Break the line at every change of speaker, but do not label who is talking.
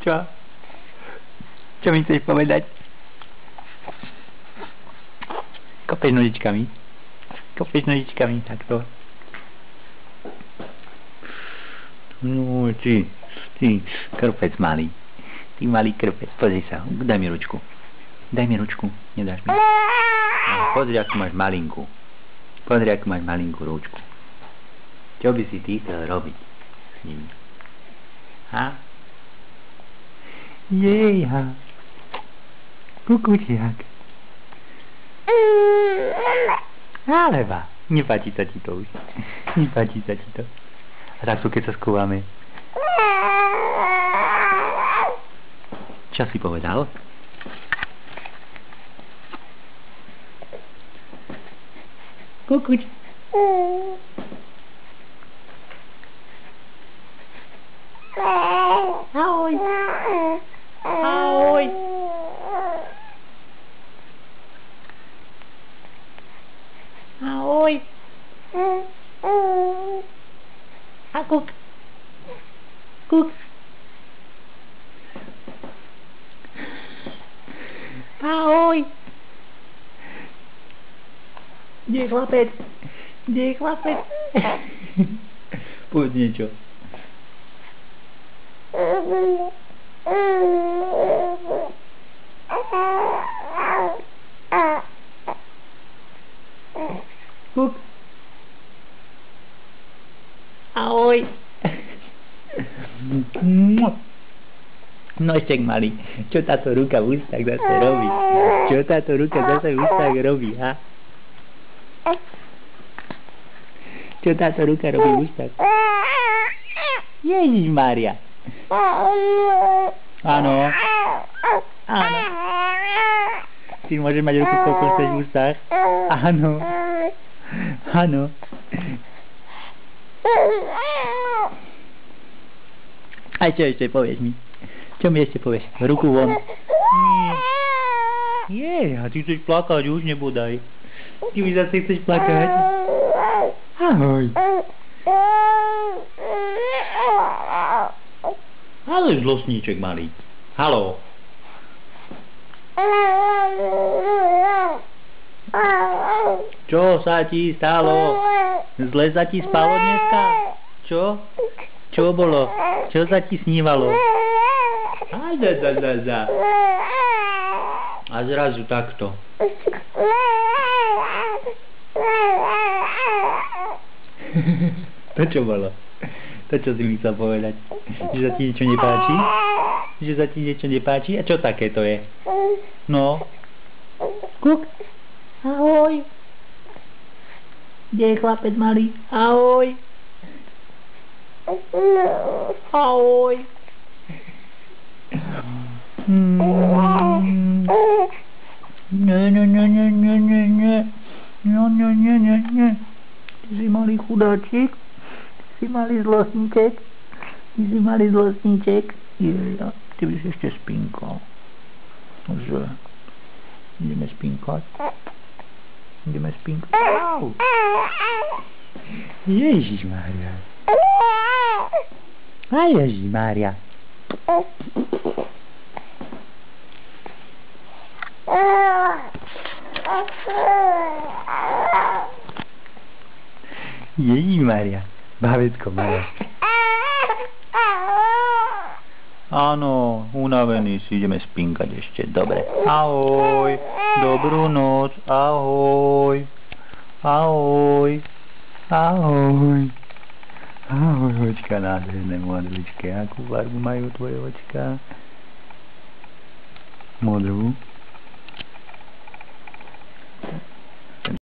Čo? Čo mi chceš povedať? Kopeš nožičkami? Kopeš nožičkami, takto. No, ty krpec malý. Ty malý krpec, pozri sa, daj mi ručku. Daj mi ručku, nedáš mi? No, pozri, akú máš malinkú. Pozri, akú máš malinkú ručku. Čo by si ty chcel robiť s nimi? Ha? Jeja. Kukučiak. Aleba. Nepáči sa ti to už. Nepáči sa ti to. A takto keď sa skúvame. Čo si povedal? Kukuč. Ahoj. Ahoj. Ahoj. A kuk. Kuk. Ahoj. Kde je chlapec? Kde je chlapec? Povedz niečo. Kuk. Ahoj. Nožtek malý, čo táto ruka v ústach zase robí? Čo táto ruka zase v ústach robí, ha? Čo táto ruka robí v ústach? Ježišmária. Áno. Áno. Ty môžeš mať ruku koľko chceš v ústach? Áno. Áno. A čo ešte povieš mi? Čo mi ešte povieš? Ruku von. Nie. A ty chceš plakať, už nebodaj. Ty mi zase chceš plakať. Ahoj. Haló, zlostníček malý. Haló. Čo sa ti stalo? Zle sa ti spalo dneska? Čo? Čo bolo? Čo sa ti snívalo? A zrazu takto. To čo bolo? To čo si mi chcel povedať? Že sa ti niečo nepáči? Že sa ti niečo nepáči? A čo také to je? No? Kuk. Ahoj. Kde je chlapec malý? Ahoj. Ahoj. Nie. Ty si malý chudáčik. Ty si malý zlostníček. Jeja, ty bys ešte spinkal. Že? Ideme spinkať. Au. Ježišmária. A Ježišmária. Ježišmária. Bábätko malé. Áno, unavený si, ideme spinkať ešte. Dobre. Ahoj. Dobrú noc. Ahoj. Ahoj. Ahoj. Ahoj, očka nádherné, modličké. Akú farbu majú tvoje očka? Modrú.